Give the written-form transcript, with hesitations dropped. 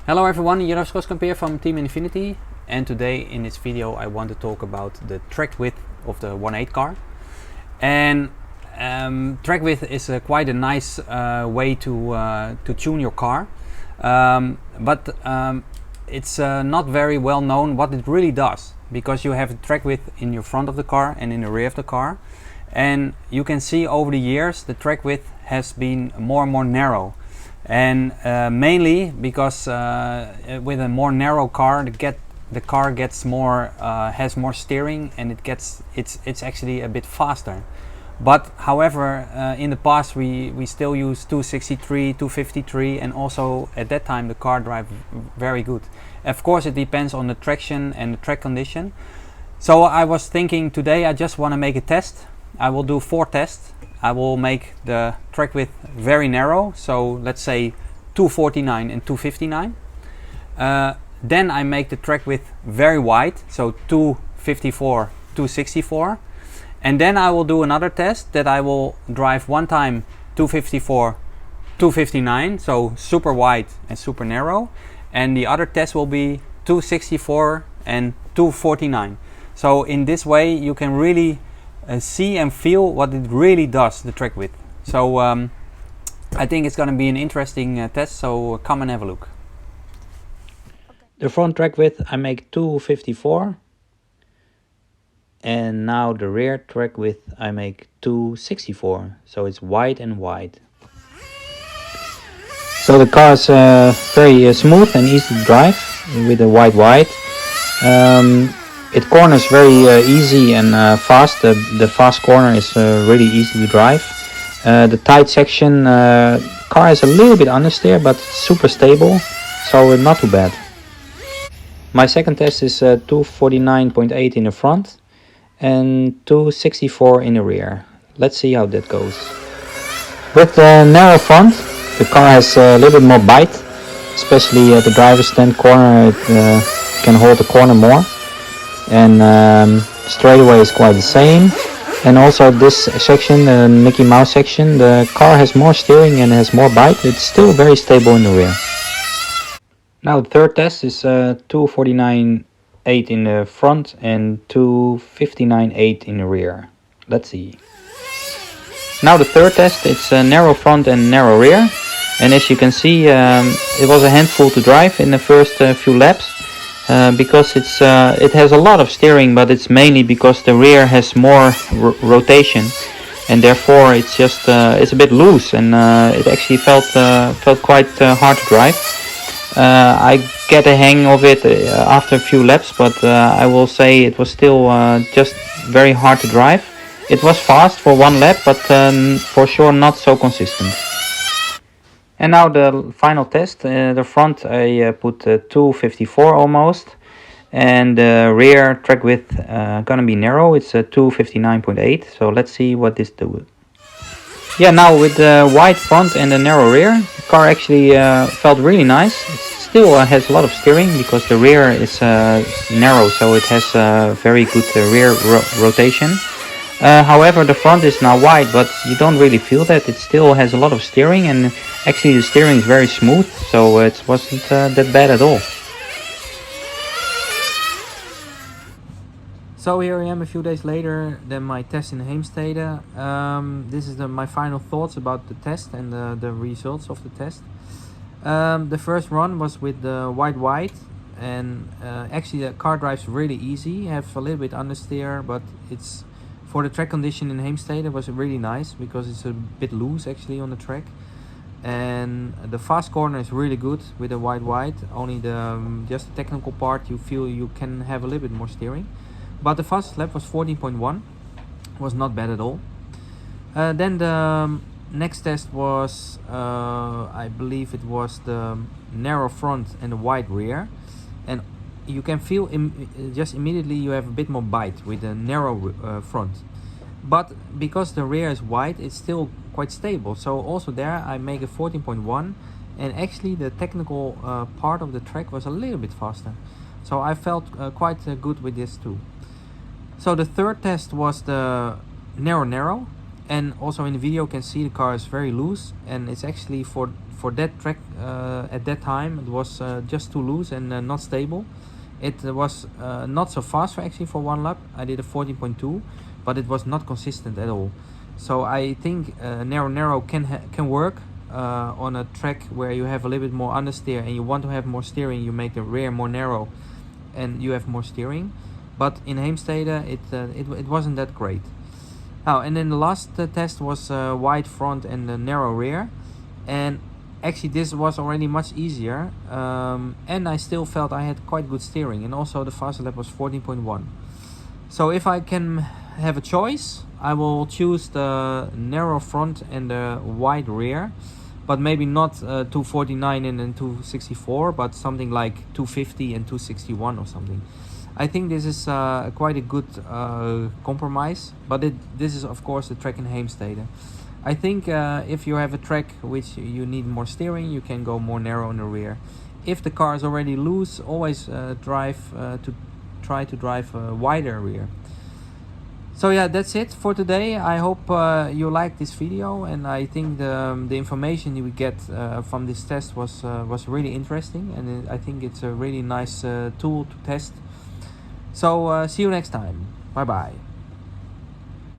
Hello everyone, Groskamp here from Team INF1NITY, and today in this video I want to talk about the track width of the 1.8 car. And track width is quite a nice way to tune your car, but it's not very well known what it really does, because you have track width in your front of the car and in the rear of the car, and you can see over the years the track width has been more and more narrow. And mainly because with a more narrow car, the car gets more has more steering, and it's actually a bit faster. But however, in the past we still use 263, 253, and also at that time the car drive very good. Of course, it depends on the traction and the track condition. So I was thinking today I just want to make a test. I will do 4 tests. I will make the track width very narrow, so let's say 249 and 259. Then I make the track width very wide, so 254, 264. And then I will do another test that I will drive one time 254, 259, so super wide and super narrow. And the other test will be 264 and 249. So in this way you can really see and feel what it really does, the track width. So I think it's going to be an interesting test, so come and have a look. The front track width I make 254, and now the rear track width I make 264, so it's wide and wide. So the car is very smooth and easy to drive with a wide. It corners very easy and fast. The fast corner is really easy to drive. The tight section car is a little bit understeer, but super stable, so not too bad. My second test is 249.8 in the front and 264 in the rear. Let's see how that goes. With the narrow front, the car has a little bit more bite, especially at the driver's stand corner. It can hold the corner more. And straightaway is quite the same. And also this section, the Mickey Mouse section, the car has more steering and has more bite. It's still very stable in the rear. Now the third test is 249.8 in the front and 259.8 in the rear. Let's see. Now the third test, it's a narrow front and narrow rear. And as you can see, it was a handful to drive in the first few laps. Because it has a lot of steering, but it's mainly because the rear has more rotation, and therefore it's just it's a bit loose, and it actually felt quite hard to drive. I get a hang of it after a few laps, but I will say it was still just very hard to drive. It was fast for one lap, but for sure not so consistent. And now the final test. The front I put 254 almost, and the rear track width gonna be narrow. It's 259.8. So let's see what this does. Yeah, now with the wide front and the narrow rear, the car actually felt really nice. It still has a lot of steering because the rear is narrow, so it has very good rear rotation. However, the front is now wide, but you don't really feel that. It still has a lot of steering, and actually the steering is very smooth, so it wasn't that bad at all. So here I am a few days later than my test in Heemstede. This is my final thoughts about the test and the results of the test. The first run was with the wide, and actually the car drives really easy. Have a little bit understeer, but it's for the track condition in Heemstede it was really nice because it's a bit loose actually on the track. And the fast corner is really good with the wide. Only the just the technical part you feel you can have a little bit more steering. But the fastest lap was 14.1, was not bad at all. Then the next test was I believe it was the narrow front and the wide rear, and you can feel just immediately you have a bit more bite with the narrow front. But because the rear is wide, it's still quite stable. So also there I make a 14.1, and actually the technical part of the track was a little bit faster. So I felt quite good with this too. So the third test was the narrow, and also in the video you can see the car is very loose, and it's actually for for that track at that time it was just too loose and not stable. It was not so fast actually for one lap. I did a 14.2, but it was not consistent at all. So I think narrow can work on a track where you have a little bit more understeer and you want to have more steering. You make the rear more narrow and you have more steering. But in Heemstede it wasn't that great. Now, and then the last test was wide front and narrow rear, and actually this was already much easier, and I still felt I had quite good steering, and also the fastest lap was 14.1. So if I can have a choice, I will choose the narrow front and the wide rear, but maybe not 249 and then 264, but something like 250 and 261 or something. I think this is quite a good compromise, but this is of course the track in Heemstede. I think if you have a track which you need more steering, you can go more narrow in the rear. If the car is already loose, always try to drive a wider rear. So yeah, that's it for today. I hope you liked this video, and I think the information you get from this test was really interesting, and I think it's a really nice tool to test. So see you next time. Bye bye.